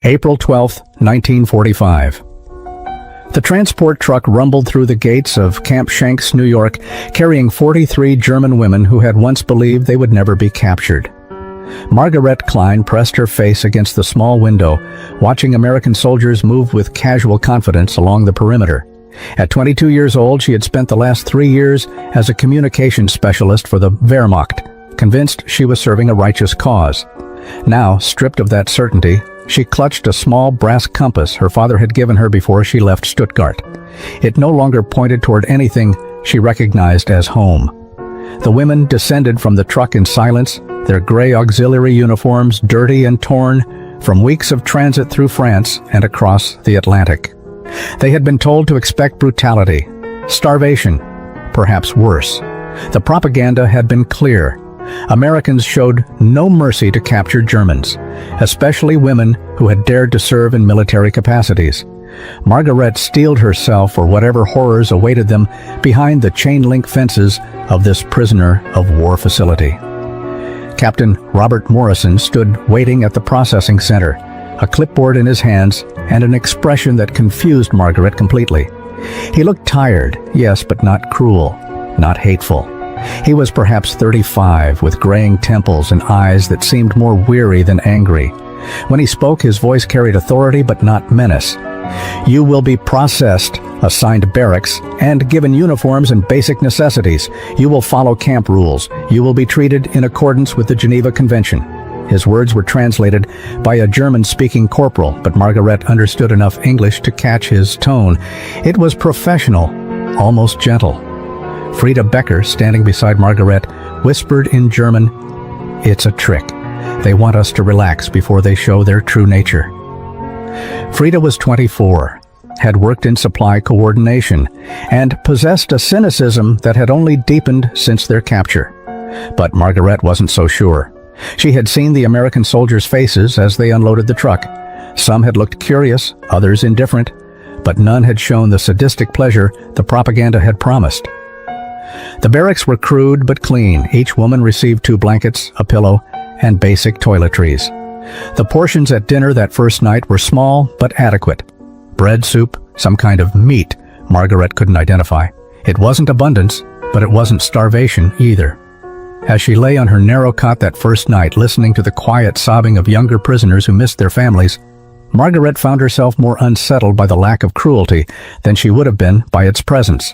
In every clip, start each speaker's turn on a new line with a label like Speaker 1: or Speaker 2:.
Speaker 1: April 12, 1945. The transport truck rumbled through the gates of Camp Shanks, New York, carrying 43 German women who had once believed they would never be captured. Margaret Klein pressed her face against the small window, watching American soldiers move with casual confidence along the perimeter. At 22 years old, she had spent the last 3 years as a communications specialist for the Wehrmacht, convinced she was serving a righteous cause. Now, stripped of that certainty, she clutched a small brass compass her father had given her before she left Stuttgart. It no longer pointed toward anything she recognized as home. The women descended from the truck in silence, their gray auxiliary uniforms dirty and torn from weeks of transit through France and across the Atlantic. They had been told to expect brutality, starvation, perhaps worse. The propaganda had been clear. Americans showed no mercy to captured Germans, especially women who had dared to serve in military capacities. Margaret steeled herself for whatever horrors awaited them behind the chain-link fences of this prisoner of war facility. Captain Robert Morrison stood waiting at the processing center, a clipboard in his hands and an expression that confused Margaret completely. He looked tired, yes, but not cruel, not hateful. He was perhaps 35, with graying temples and eyes that seemed more weary than angry. When he spoke, his voice carried authority but not menace. "You will be processed, assigned barracks, and given uniforms and basic necessities. You will follow camp rules. You will be treated in accordance with the Geneva Convention." His words were translated by a German-speaking corporal, but Margaret understood enough English to catch his tone. It was professional, almost gentle. Frida Becker, standing beside Margaret, whispered in German, "It's a trick. They want us to relax before they show their true nature." Frida was 24, had worked in supply coordination, and possessed a cynicism that had only deepened since their capture. But Margaret wasn't so sure. She had seen the American soldiers' faces as they unloaded the truck. Some had looked curious, others indifferent, but none had shown the sadistic pleasure the propaganda had promised. The barracks were crude but clean. Each woman received 2 blankets, a pillow, and basic toiletries. The portions at dinner that first night were small but adequate. Bread, soup, some kind of meat Margaret couldn't identify. It wasn't abundance, but it wasn't starvation either. As she lay on her narrow cot that first night, listening to the quiet sobbing of younger prisoners who missed their families, Margaret found herself more unsettled by the lack of cruelty than she would have been by its presence.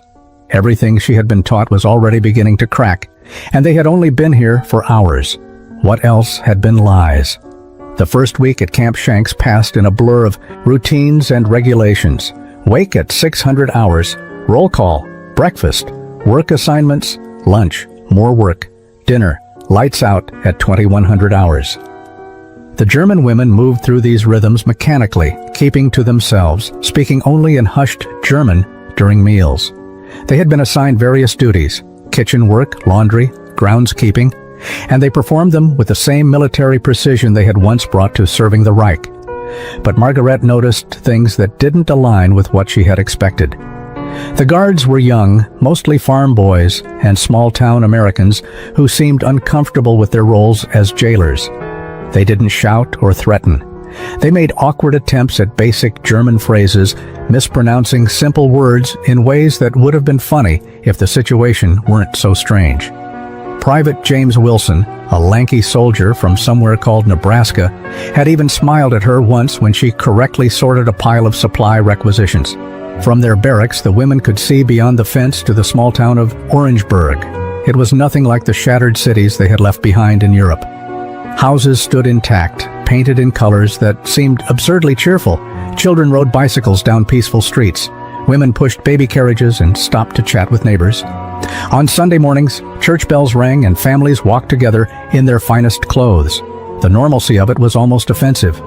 Speaker 1: Everything she had been taught was already beginning to crack, and they had only been here for hours. What else had been lies? The first week at Camp Shanks passed in a blur of routines and regulations. Wake at 600 hours, roll call, breakfast, work assignments, lunch, more work, dinner, lights out at 2100 hours. The German women moved through these rhythms mechanically, keeping to themselves, speaking only in hushed German during meals. They had been assigned various duties, kitchen work, laundry, groundskeeping, and they performed them with the same military precision they had once brought to serving the Reich. But Margaret noticed things that didn't align with what she had expected. The guards were young, mostly farm boys and small-town Americans who seemed uncomfortable with their roles as jailers. They didn't shout or threaten. They made awkward attempts at basic German phrases, mispronouncing simple words in ways that would have been funny if the situation weren't so strange. Private James Wilson, a lanky soldier from somewhere called Nebraska, had even smiled at her once when she correctly sorted a pile of supply requisitions. From their barracks, the women could see beyond the fence to the small town of Orangeburg. It was nothing like the shattered cities they had left behind in Europe. Houses stood intact, painted in colors that seemed absurdly cheerful. Children rode bicycles down peaceful streets. Women pushed baby carriages and stopped to chat with neighbors. On Sunday mornings, church bells rang and families walked together in their finest clothes. The normalcy of it was almost offensive.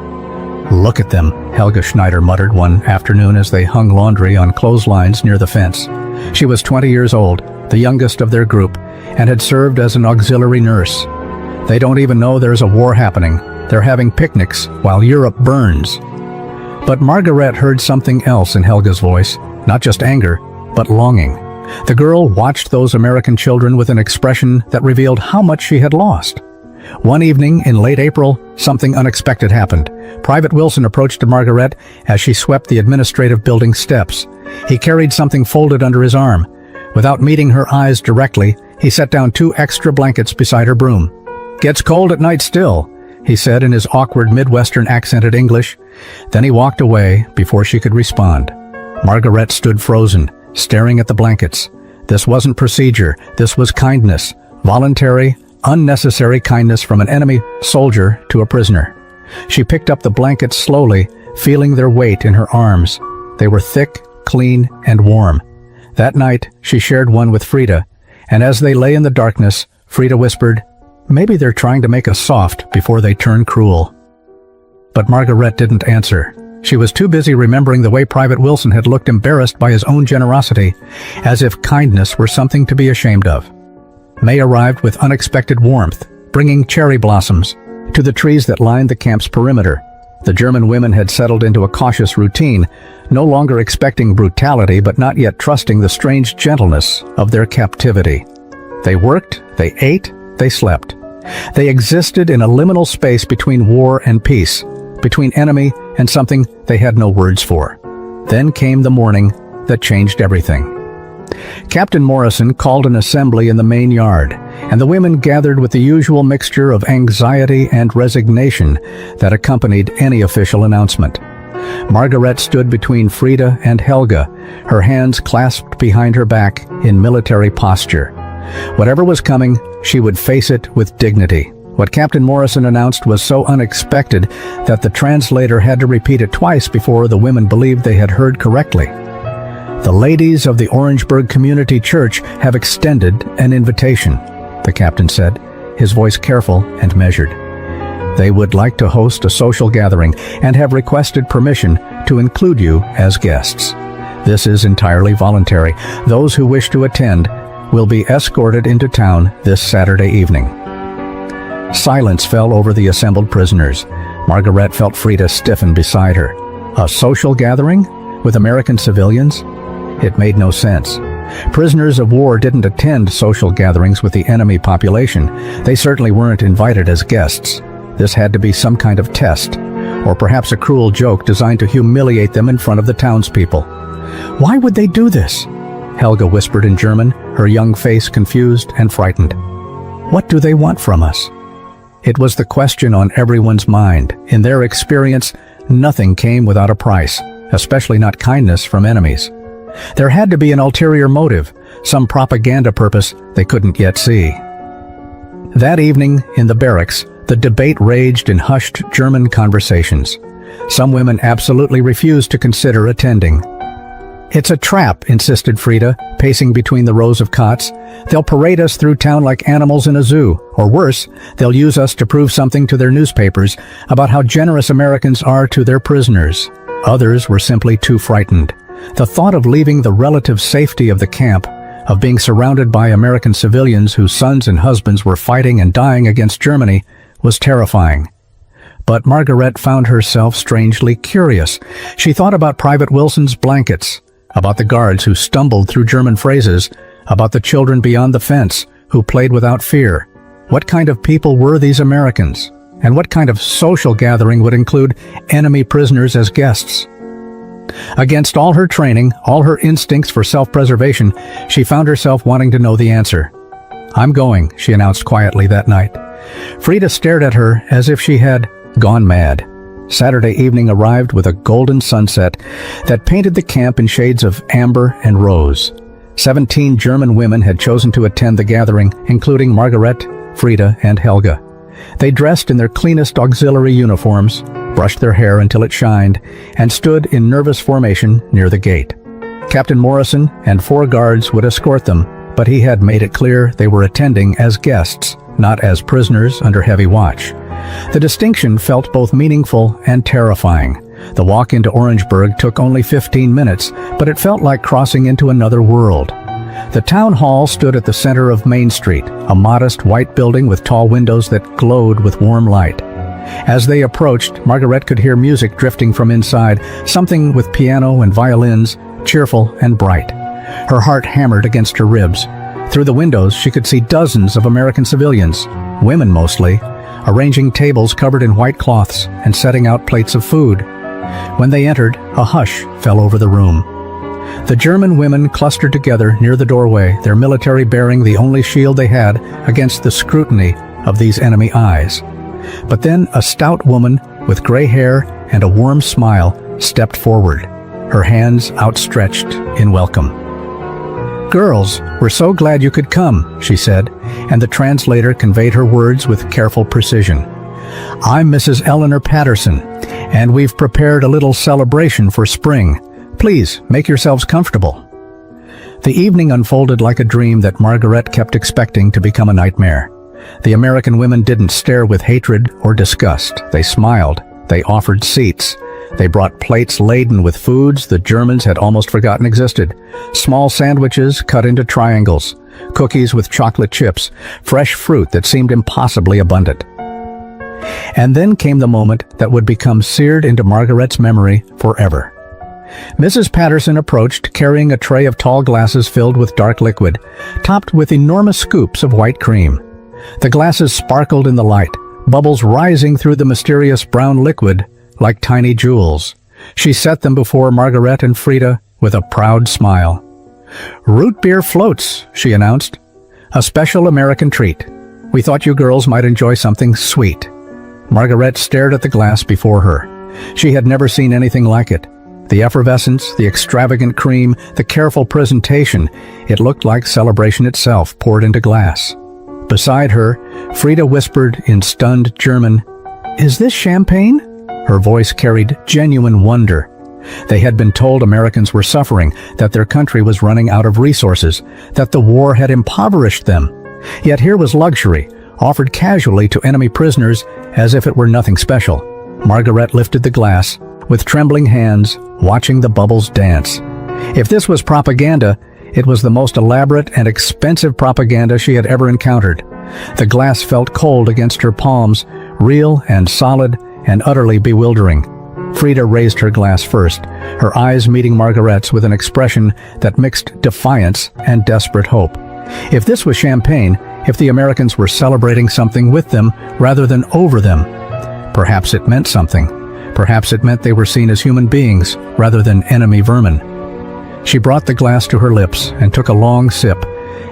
Speaker 1: "Look at them," Helga Schneider muttered one afternoon as they hung laundry on clotheslines near the fence. She was 20 years old, the youngest of their group, and had served as an auxiliary nurse. "They don't even know there's a war happening. They're having picnics while Europe burns." But Margaret heard something else in Helga's voice, not just anger, but longing. The girl watched those American children with an expression that revealed how much she had lost. One evening in late April, something unexpected happened. Private Wilson approached Margaret as she swept the administrative building steps. He carried something folded under his arm. Without meeting her eyes directly, he set down 2 extra blankets beside her broom. "Gets cold at night still," he said in his awkward Midwestern accented English. Then he walked away before she could respond. Margaret stood frozen, staring at the blankets. This wasn't procedure, this was kindness. Voluntary, unnecessary kindness from an enemy soldier to a prisoner. She picked up the blankets slowly, feeling their weight in her arms. They were thick, clean, and warm. That night, she shared one with Frida, and as they lay in the darkness, Frida whispered, "Maybe they're trying to make us soft before they turn cruel." But Margaret didn't answer. She was too busy remembering the way Private Wilson had looked embarrassed by his own generosity, as if kindness were something to be ashamed of. May arrived with unexpected warmth, bringing cherry blossoms to the trees that lined the camp's perimeter. The German women had settled into a cautious routine, no longer expecting brutality but not yet trusting the strange gentleness of their captivity. They worked, they ate, they slept. They existed in a liminal space between war and peace, between enemy and something they had no words for. Then came the morning that changed everything. Captain Morrison called an assembly in the main yard, and the women gathered with the usual mixture of anxiety and resignation that accompanied any official announcement. Margaret stood between Frida and Helga, her hands clasped behind her back in military posture. Whatever was coming, she would face it with dignity. What Captain Morrison announced was so unexpected that the translator had to repeat it twice before the women believed they had heard correctly. "The ladies of the Orangeburg Community Church have extended an invitation," the captain said, his voice careful and measured. "They would like to host a social gathering and have requested permission to include you as guests. This is entirely voluntary. Those who wish to attend will be escorted into town this Saturday evening." Silence fell over the assembled prisoners. Margaret felt Frida stiffen beside her. A social gathering? With American civilians? It made no sense. Prisoners of war didn't attend social gatherings with the enemy population. They certainly weren't invited as guests. This had to be some kind of test, or perhaps a cruel joke designed to humiliate them in front of the townspeople. "Why would they do this?" Helga whispered in German, her young face confused and frightened. "What do they want from us?" It was the question on everyone's mind. In their experience, nothing came without a price, especially not kindness from enemies. There had to be an ulterior motive, some propaganda purpose they couldn't yet see. That evening, in the barracks, the debate raged in hushed German conversations. Some women absolutely refused to consider attending. "It's a trap," insisted Frida, pacing between the rows of cots. "They'll parade us through town like animals in a zoo, or worse, they'll use us to prove something to their newspapers about how generous Americans are to their prisoners." Others were simply too frightened. The thought of leaving the relative safety of the camp, of being surrounded by American civilians whose sons and husbands were fighting and dying against Germany, was terrifying. But Margaret found herself strangely curious. She thought about Private Wilson's blankets, about the guards who stumbled through German phrases, about the children beyond the fence who played without fear. What kind of people were these Americans? And what kind of social gathering would include enemy prisoners as guests? Against all her training, all her instincts for self-preservation, she found herself wanting to know the answer. "I'm going," she announced quietly that night. Frida stared at her as if she had gone mad. Saturday evening arrived with a golden sunset that painted the camp in shades of amber and rose. 17 German women had chosen to attend the gathering, including Margaret, Frida, and Helga. They dressed in their cleanest auxiliary uniforms, brushed their hair until it shined, and stood in nervous formation near the gate. Captain Morrison and 4 guards would escort them, but he had made it clear they were attending as guests, not as prisoners under heavy watch. The distinction felt both meaningful and terrifying. The walk into Orangeburg took only 15 minutes, but it felt like crossing into another world. The town hall stood at the center of Main Street, a modest white building with tall windows that glowed with warm light. As they approached, Margaret could hear music drifting from inside, something with piano and violins, cheerful and bright. Her heart hammered against her ribs. Through the windows, she could see dozens of American civilians, women mostly, arranging tables covered in white cloths and setting out plates of food. When they entered, a hush fell over the room. The German women clustered together near the doorway, their military bearing the only shield they had against the scrutiny of these enemy eyes. But then a stout woman with gray hair and a warm smile stepped forward, her hands outstretched in welcome. "Girls, we're so glad you could come," she said, and the translator conveyed her words with careful precision. "I'm Mrs. Eleanor Patterson, and we've prepared a little celebration for spring. Please, make yourselves comfortable." The evening unfolded like a dream that Margaret kept expecting to become a nightmare. The American women didn't stare with hatred or disgust. They smiled. They offered seats. They brought plates laden with foods the Germans had almost forgotten existed. Small sandwiches cut into triangles, cookies with chocolate chips, fresh fruit that seemed impossibly abundant. And then came the moment that would become seared into Margaret's memory forever. Mrs. Patterson approached, carrying a tray of tall glasses filled with dark liquid, topped with enormous scoops of white cream. The glasses sparkled in the light, bubbles rising through the mysterious brown liquid like tiny jewels. She set them before Margaret and Frida with a proud smile. "Root beer floats," she announced. "A special American treat. We thought you girls might enjoy something sweet." Margaret stared at the glass before her. She had never seen anything like it. The effervescence, the extravagant cream, the careful presentation, it looked like celebration itself poured into glass. Beside her, Frida whispered in stunned German, "Is this champagne?" Her voice carried genuine wonder. They had been told Americans were suffering, that their country was running out of resources, that the war had impoverished them. Yet here was luxury, offered casually to enemy prisoners as if it were nothing special. Margaret lifted the glass, with trembling hands, watching the bubbles dance. If this was propaganda, it was the most elaborate and expensive propaganda she had ever encountered. The glass felt cold against her palms, real and solid and utterly bewildering. Frida raised her glass first, her eyes meeting Margaret's with an expression that mixed defiance and desperate hope. If this was champagne, if the Americans were celebrating something with them rather than over them, perhaps it meant something. Perhaps it meant they were seen as human beings rather than enemy vermin. She brought the glass to her lips and took a long sip,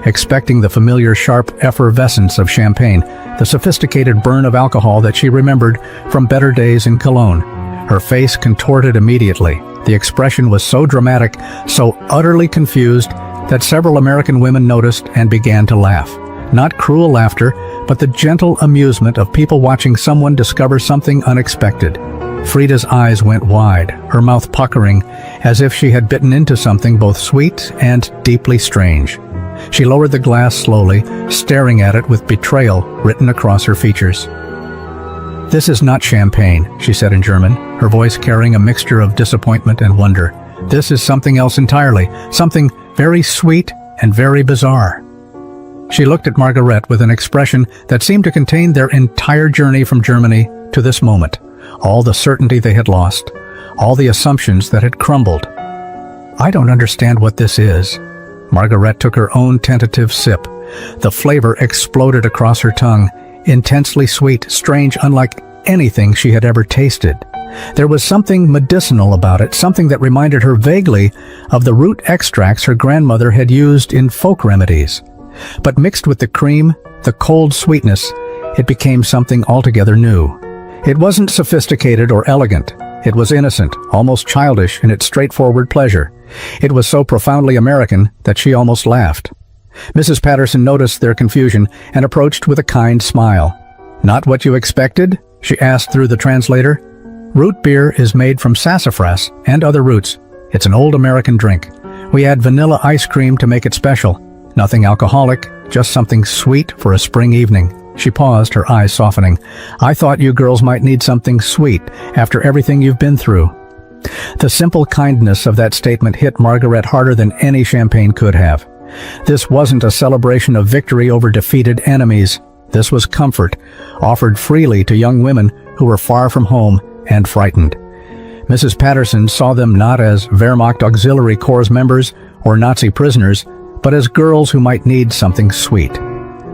Speaker 1: expecting the familiar sharp effervescence of champagne, the sophisticated burn of alcohol that she remembered from better days in Cologne. Her face contorted immediately. The expression was so dramatic, so utterly confused, that several American women noticed and began to laugh. Not cruel laughter, but the gentle amusement of people watching someone discover something unexpected. Frida's eyes went wide, her mouth puckering, as if she had bitten into something both sweet and deeply strange. She lowered the glass slowly, staring at it with betrayal written across her features. "This is not champagne," she said in German, her voice carrying a mixture of disappointment and wonder. "This is something else entirely, something very sweet and very bizarre." She looked at Margaret with an expression that seemed to contain their entire journey from Germany to this moment, all the certainty they had lost, all the assumptions that had crumbled. "I don't understand what this is." Margaret took her own tentative sip. The flavor exploded across her tongue, intensely sweet, strange, unlike anything she had ever tasted. There was something medicinal about it, something that reminded her vaguely of the root extracts her grandmother had used in folk remedies. But mixed with the cream, the cold sweetness, it became something altogether new. It wasn't sophisticated or elegant. It was innocent, almost childish in its straightforward pleasure. It was so profoundly American that she almost laughed. Mrs. Patterson noticed their confusion and approached with a kind smile. "Not what you expected?" she asked through the translator. "Root beer is made from sassafras and other roots. It's an old American drink. We add vanilla ice cream to make it special. Nothing alcoholic, just something sweet for a spring evening." She paused, her eyes softening. "I thought you girls might need something sweet after everything you've been through." The simple kindness of that statement hit Margaret harder than any champagne could have. This wasn't a celebration of victory over defeated enemies. This was comfort, offered freely to young women who were far from home and frightened. Mrs. Patterson saw them not as Wehrmacht Auxiliary Corps members or Nazi prisoners, but as girls who might need something sweet.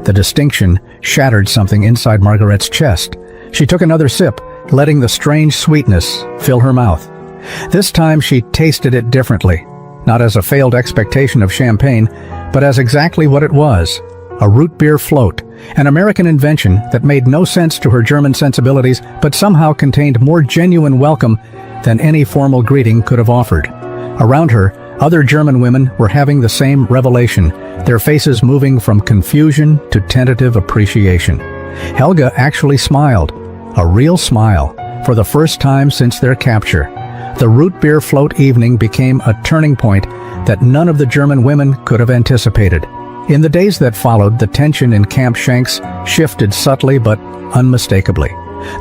Speaker 1: The distinction shattered something inside Margaret's chest. She took another sip, letting the strange sweetness fill her mouth. This time she tasted it differently, not as a failed expectation of champagne, but as exactly what it was: a root beer float, an American invention that made no sense to her German sensibilities, but somehow contained more genuine welcome than any formal greeting could have offered. Around her, other German women were having the same revelation, their faces moving from confusion to tentative appreciation. Helga actually smiled, a real smile, for the first time since their capture. The root beer float evening became a turning point that none of the German women could have anticipated. In the days that followed, the tension in Camp Shanks shifted subtly but unmistakably.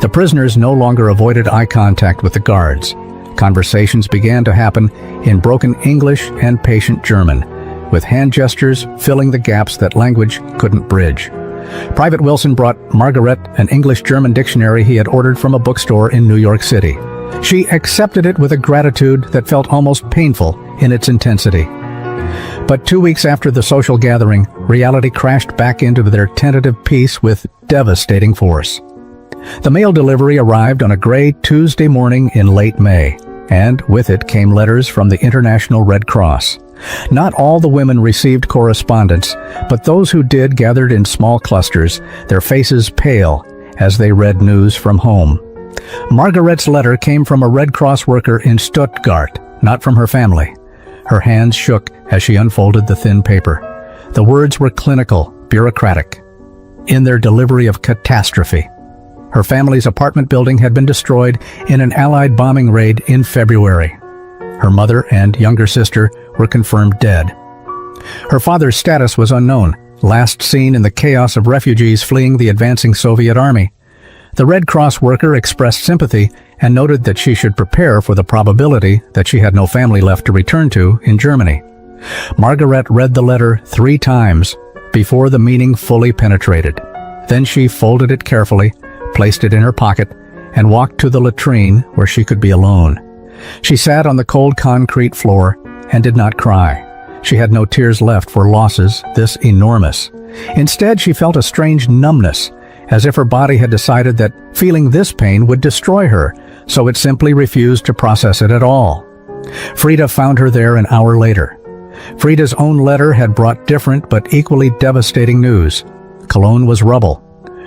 Speaker 1: The prisoners no longer avoided eye contact with the guards. Conversations began to happen in broken English and patient German, with hand gestures filling the gaps that language couldn't bridge. Private Wilson brought Margaret an English-German dictionary he had ordered from a bookstore in New York City. She accepted it with a gratitude that felt almost painful in its intensity. But 2 weeks after the social gathering, reality crashed back into their tentative peace with devastating force. The mail delivery arrived on a gray Tuesday morning in late May, and with it came letters from the International Red Cross. Not all the women received correspondence, but those who did gathered in small clusters, their faces pale as they read news from home. Margaret's letter came from a Red Cross worker in Stuttgart, not from her family. Her hands shook as she unfolded the thin paper. The words were clinical, bureaucratic, in their delivery of catastrophe. Her family's apartment building had been destroyed in an Allied bombing raid in February. Her mother and younger sister were confirmed dead. Her father's status was unknown, last seen in the chaos of refugees fleeing the advancing Soviet army. The Red Cross worker expressed sympathy and noted that she should prepare for the probability that she had no family left to return to in Germany. Margaret read the letter 3 times before the meaning fully penetrated. Then she folded it carefully, placed it in her pocket, and walked to the latrine where she could be alone. She sat on the cold concrete floor and did not cry. She had no tears left for losses this enormous. Instead, she felt a strange numbness, as if her body had decided that feeling this pain would destroy her, so it simply refused to process it at all. Frida found her there an hour later. Frida's own letter had brought different but equally devastating news. Cologne was rubble.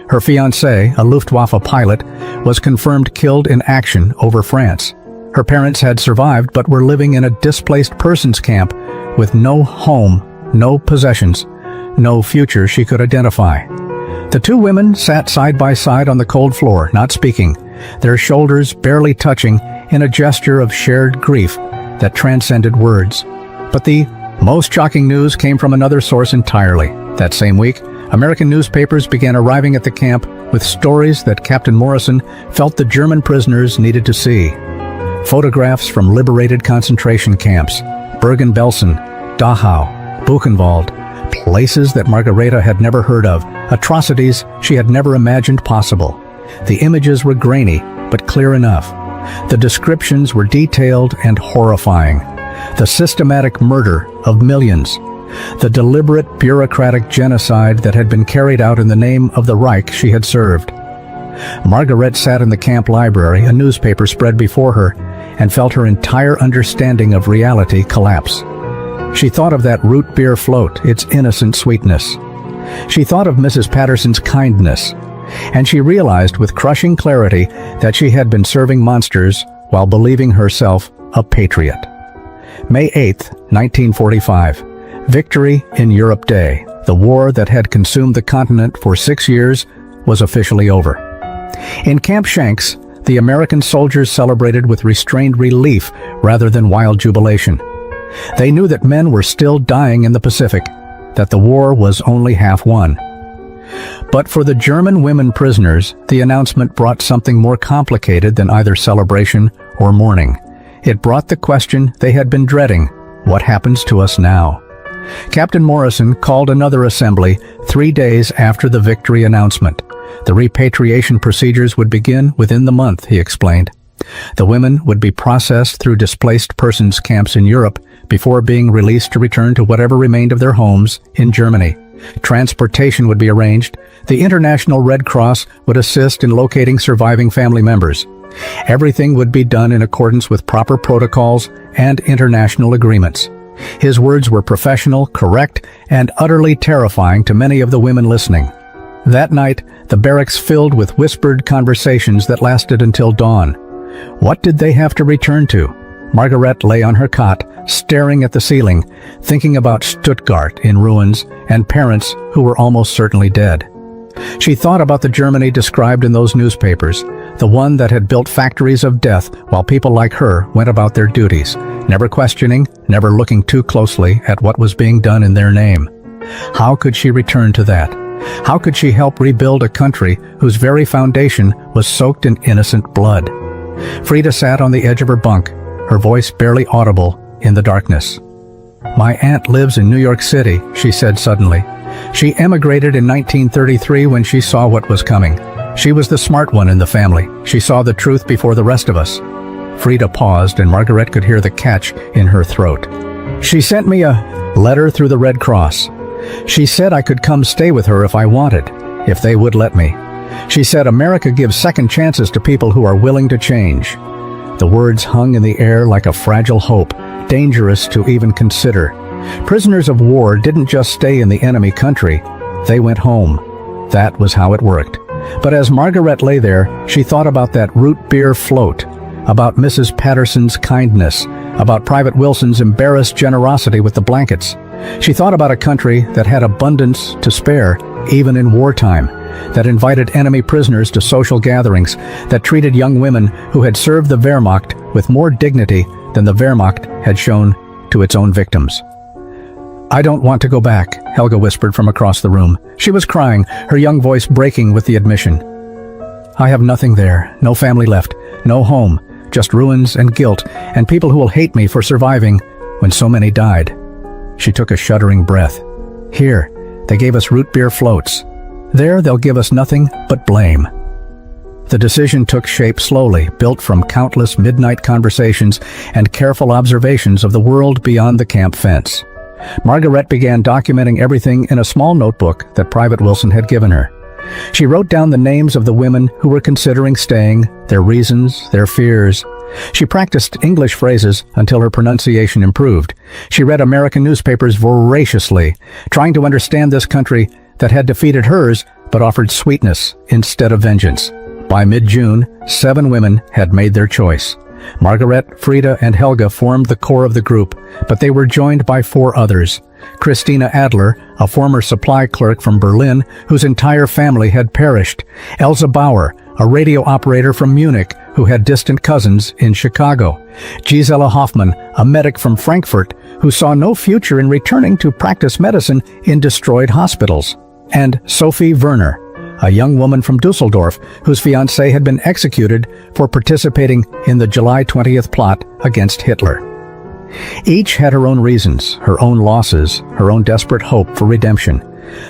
Speaker 1: Her fiancé, a Luftwaffe pilot, was confirmed killed in action over France. Her parents had survived but were living in a displaced persons camp with no home, no possessions, no future she could identify. The two women sat side by side on the cold floor, not speaking, their shoulders barely touching in a gesture of shared grief that transcended words. But the most shocking news came from another source entirely. That same week, American newspapers began arriving at the camp with stories that Captain Morrison felt the German prisoners needed to see. Photographs from liberated concentration camps, Bergen-Belsen, Dachau, Buchenwald, places that Margareta had never heard of, atrocities she had never imagined possible. The images were grainy, but clear enough. The descriptions were detailed and horrifying. The systematic murder of millions. The deliberate bureaucratic genocide that had been carried out in the name of the Reich she had served. Margaret sat in the camp library, a newspaper spread before her, and felt her entire understanding of reality collapse. She thought of that root beer float, its innocent sweetness. She thought of Mrs. Patterson's kindness, and she realized with crushing clarity that she had been serving monsters while believing herself a patriot. May 8, 1945. Victory in Europe Day. The war that had consumed the continent for 6 years was officially over. In Camp Shanks, the American soldiers celebrated with restrained relief rather than wild jubilation. They knew that men were still dying in the Pacific, that the war was only half won. But for the German women prisoners, the announcement brought something more complicated than either celebration or mourning. It brought the question they had been dreading: what happens to us now? Captain Morrison called another assembly 3 days after the victory announcement. The repatriation procedures would begin within the month, he explained. The women would be processed through displaced persons camps in Europe before being released to return to whatever remained of their homes in Germany. Transportation would be arranged. The International Red Cross would assist in locating surviving family members. Everything would be done in accordance with proper protocols and international agreements. His words were professional, correct, and utterly terrifying to many of the women listening. That night, the barracks filled with whispered conversations that lasted until dawn. What did they have to return to? Margaret lay on her cot, staring at the ceiling, thinking about Stuttgart in ruins and parents who were almost certainly dead. She thought about the Germany described in those newspapers, the one that had built factories of death while people like her went about their duties, never questioning, never looking too closely at what was being done in their name. How could she return to that? How could she help rebuild a country whose very foundation was soaked in innocent blood? Frida sat on the edge of her bunk, her voice barely audible in the darkness. "My aunt lives in New York City," she said suddenly. "She emigrated in 1933 when she saw what was coming. She was the smart one in the family. She saw the truth before the rest of us." Frida paused, and Margaret could hear the catch in her throat. "She sent me a letter through the Red Cross. She said I could come stay with her if I wanted, if they would let me. She said America gives second chances to people who are willing to change." The words hung in the air like a fragile hope, dangerous to even consider. Prisoners of war didn't just stay in the enemy country, they went home. That was how it worked. But as Margaret lay there, she thought about that root beer float, about Mrs. Patterson's kindness, about Private Wilson's embarrassed generosity with the blankets. She thought about a country that had abundance to spare, even in wartime, that invited enemy prisoners to social gatherings, that treated young women who had served the Wehrmacht with more dignity than the Wehrmacht had shown to its own victims. "I don't want to go back," Helga whispered from across the room. She was crying, her young voice breaking with the admission. "I have nothing there, no family left, no home, just ruins and guilt, and people who will hate me for surviving when so many died." She took a shuddering breath. "Here, they gave us root beer floats. There, they'll give us nothing but blame." The decision took shape slowly, built from countless midnight conversations and careful observations of the world beyond the camp fence. Margaret began documenting everything in a small notebook that Private Wilson had given her. She wrote down the names of the women who were considering staying, their reasons, their fears. She practiced English phrases until her pronunciation improved. She read American newspapers voraciously, trying to understand this country that had defeated hers but offered sweetness instead of vengeance. By mid-June, 7 women had made their choice. Margaret, Frida, and Helga formed the core of the group, but they were joined by 4 others. Christina Adler, a former supply clerk from Berlin whose entire family had perished. Elsa Bauer, a radio operator from Munich who had distant cousins in Chicago. Gisela Hoffmann, a medic from Frankfurt who saw no future in returning to practice medicine in destroyed hospitals. And Sophie Werner, a young woman from Dusseldorf whose fiancé had been executed for participating in the July 20th plot against Hitler. Each had her own reasons, her own losses, her own desperate hope for redemption.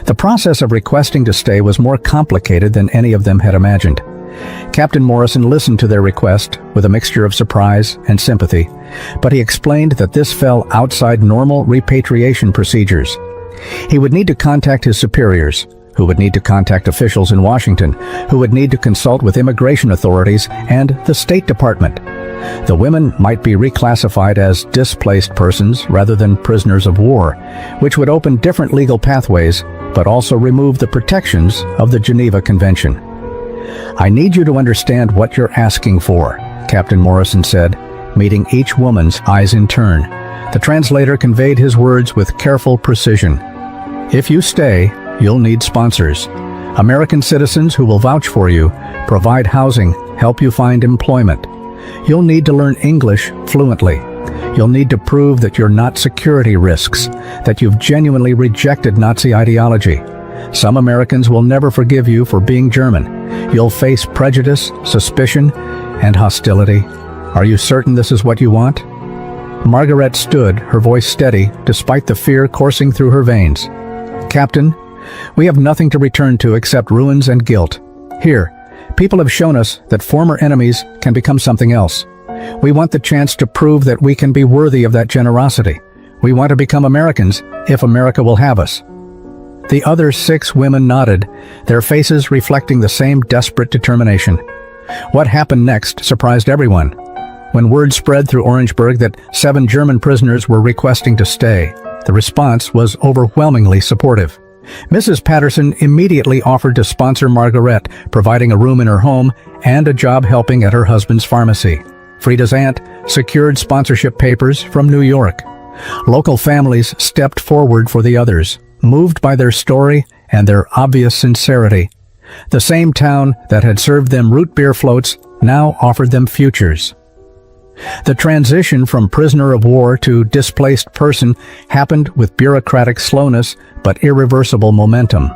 Speaker 1: The process of requesting to stay was more complicated than any of them had imagined. Captain Morrison listened to their request with a mixture of surprise and sympathy, but he explained that this fell outside normal repatriation procedures. He would need to contact his superiors, who would need to contact officials in Washington, who would need to consult with immigration authorities and the State Department. The women might be reclassified as displaced persons rather than prisoners of war, which would open different legal pathways, but also remove the protections of the Geneva Convention. "I need you to understand what you're asking for," Captain Morrison said, meeting each woman's eyes in turn. The translator conveyed his words with careful precision. "If you stay, you'll need sponsors. American citizens who will vouch for you, provide housing, help you find employment. You'll need to learn English fluently. You'll need to prove that you're not security risks, that you've genuinely rejected Nazi ideology. Some Americans will never forgive you for being German. You'll face prejudice, suspicion, and hostility. Are you certain this is what you want?" Margaret stood, her voice steady, despite the fear coursing through her veins. "Captain, we have nothing to return to except ruins and guilt. Here, people have shown us that former enemies can become something else. We want the chance to prove that we can be worthy of that generosity. We want to become Americans if America will have us." The other 6 women nodded, their faces reflecting the same desperate determination. What happened next surprised everyone. When word spread through Orangeburg that 7 German prisoners were requesting to stay, the response was overwhelmingly supportive. Mrs. Patterson immediately offered to sponsor Margaret, providing a room in her home and a job helping at her husband's pharmacy. Frida's aunt secured sponsorship papers from New York. Local families stepped forward for the others, moved by their story and their obvious sincerity. The same town that had served them root beer floats now offered them futures. The transition from prisoner of war to displaced person happened with bureaucratic slowness but irreversible momentum.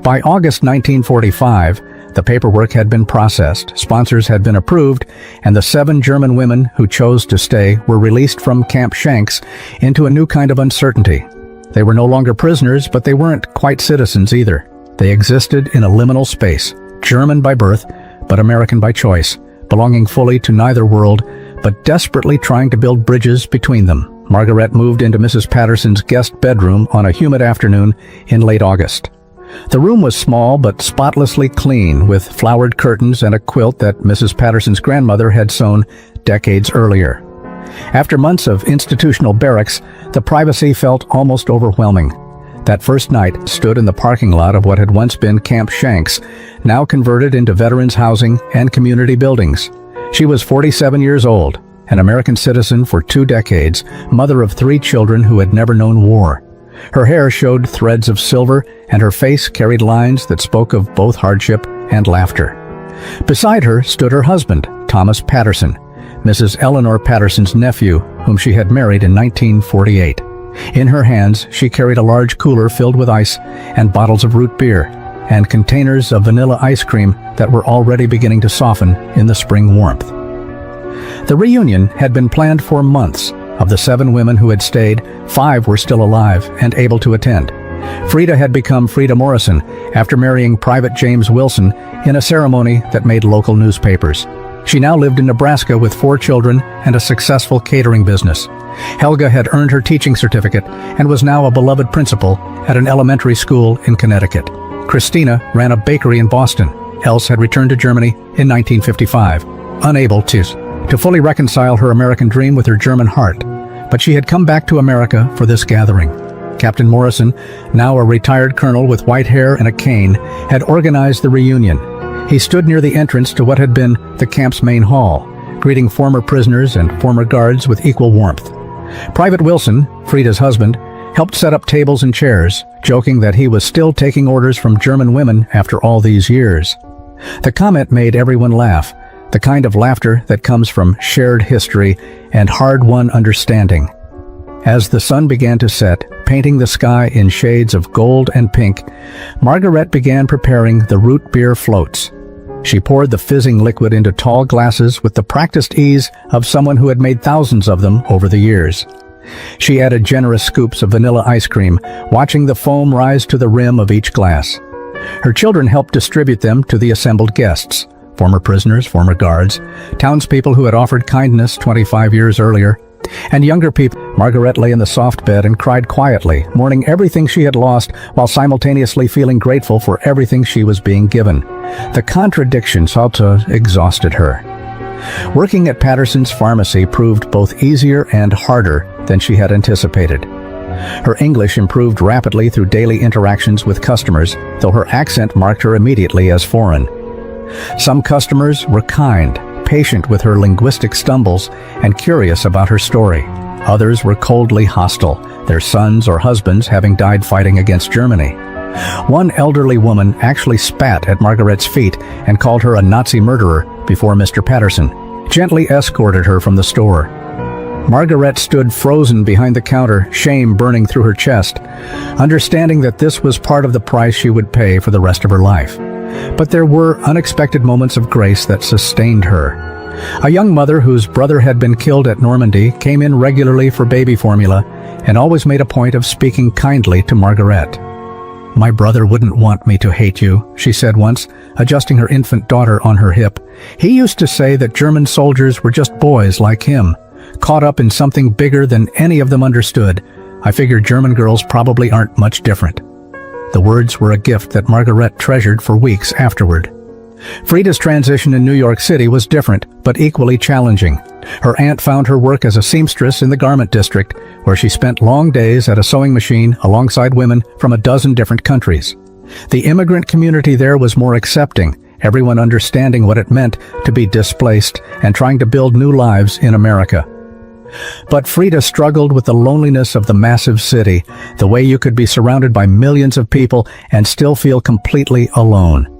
Speaker 1: By August 1945, the paperwork had been processed, sponsors had been approved, and the 7 German women who chose to stay were released from Camp Shanks into a new kind of uncertainty. They were no longer prisoners, but they weren't quite citizens either. They existed in a liminal space, German by birth, but American by choice, belonging fully to neither world, but desperately trying to build bridges between them. Margaret moved into Mrs. Patterson's guest bedroom on a humid afternoon in late August. The room was small but spotlessly clean, with flowered curtains and a quilt that Mrs. Patterson's grandmother had sewn decades earlier. After months of institutional barracks, the privacy felt almost overwhelming. That first night stood in the parking lot of what had once been Camp Shanks, now converted into veterans housing and community buildings. She was 47 years old, an American citizen for 2 decades, mother of 3 children who had never known war. Her hair showed threads of silver, and her face carried lines that spoke of both hardship and laughter. Beside her stood her husband, Thomas Patterson, Mrs. Eleanor Patterson's nephew, whom she had married in 1948. In her hands, she carried a large cooler filled with ice and bottles of root beer, and containers of vanilla ice cream that were already beginning to soften in the spring warmth. The reunion had been planned for months. Of the 7 women who had stayed, 5 were still alive and able to attend. Frida had become Frida Morrison after marrying Private James Wilson in a ceremony that made local newspapers. She now lived in Nebraska with 4 children and a successful catering business. Helga had earned her teaching certificate and was now a beloved principal at an elementary school in Connecticut. Christina ran a bakery in Boston. Else had returned to Germany in 1955, unable to fully reconcile her American dream with her German heart. But she had come back to America for this gathering. Captain Morrison, now a retired colonel with white hair and a cane, had organized the reunion. He stood near the entrance to what had been the camp's main hall, greeting former prisoners and former guards with equal warmth. Private Wilson, Frida's husband, helped set up tables and chairs, joking that he was still taking orders from German women after all these years. The comment made everyone laugh, the kind of laughter that comes from shared history and hard-won understanding. As the sun began to set, painting the sky in shades of gold and pink, Margaret began preparing the root beer floats. She poured the fizzing liquid into tall glasses with the practiced ease of someone who had made thousands of them over the years. She added generous scoops of vanilla ice cream, watching the foam rise to the rim of each glass. Her children helped distribute them to the assembled guests, former prisoners, former guards, townspeople who had offered kindness 25 years earlier, and younger people. Margaret lay in the soft bed and cried quietly, mourning everything she had lost while simultaneously feeling grateful for everything she was being given. The contradiction exhausted her. Working at Patterson's pharmacy proved both easier and harder than she had anticipated. Her English improved rapidly through daily interactions with customers, though her accent marked her immediately as foreign. Some customers were kind, patient with her linguistic stumbles, and curious about her story. Others were coldly hostile, their sons or husbands having died fighting against Germany. One elderly woman actually spat at Margaret's feet and called her a Nazi murderer before Mr. Patterson gently escorted her from the store. Margaret stood frozen behind the counter, shame burning through her chest, understanding that this was part of the price she would pay for the rest of her life. But there were unexpected moments of grace that sustained her. A young mother whose brother had been killed at Normandy came in regularly for baby formula and always made a point of speaking kindly to Margaret. "My brother wouldn't want me to hate you," she said once, adjusting her infant daughter on her hip. "He used to say that German soldiers were just boys like him, caught up in something bigger than any of them understood. I figure German girls probably aren't much different." The words were a gift that Margaret treasured for weeks afterward. Frida's transition in New York City was different, but equally challenging. Her aunt found her work as a seamstress in the garment district, where she spent long days at a sewing machine alongside women from a dozen different countries. The immigrant community there was more accepting, everyone understanding what it meant to be displaced and trying to build new lives in America. But Frida struggled with the loneliness of the massive city, the way you could be surrounded by millions of people and still feel completely alone.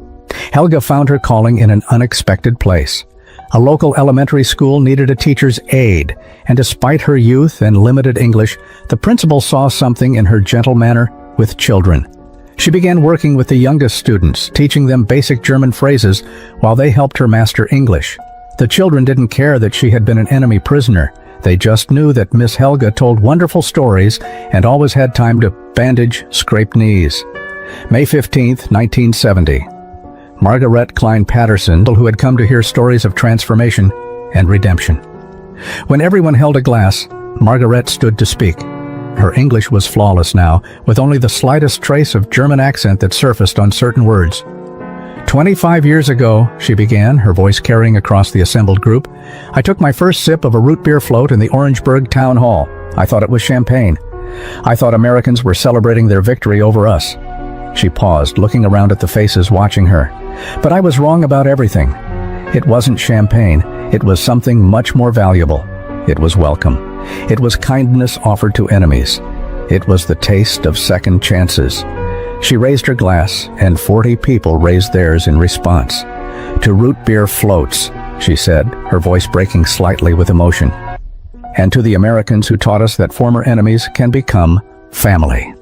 Speaker 1: Helga found her calling in an unexpected place. A local elementary school needed a teacher's aide, and despite her youth and limited English, the principal saw something in her gentle manner with children. She began working with the youngest students, teaching them basic German phrases while they helped her master English. The children didn't care that she had been an enemy prisoner. They just knew that Miss Helga told wonderful stories and always had time to bandage scraped knees. May 15, 1970. Margaret Klein Patterson, who had come to hear stories of transformation and redemption. When everyone held a glass, Margaret stood to speak. Her English was flawless now, with only the slightest trace of German accent that surfaced on certain words. 25 years ago, she began, her voice carrying across the assembled group, I took my first sip of a root beer float in the Orangeburg Town Hall. I thought it was champagne. I thought Americans were celebrating their victory over us. She paused, looking around at the faces watching her. But I was wrong about everything. It wasn't champagne. It was something much more valuable. It was welcome. It was kindness offered to enemies. It was the taste of second chances. She raised her glass, and 40 people raised theirs in response. To root beer floats, she said, her voice breaking slightly with emotion. And to the Americans who taught us that former enemies can become family.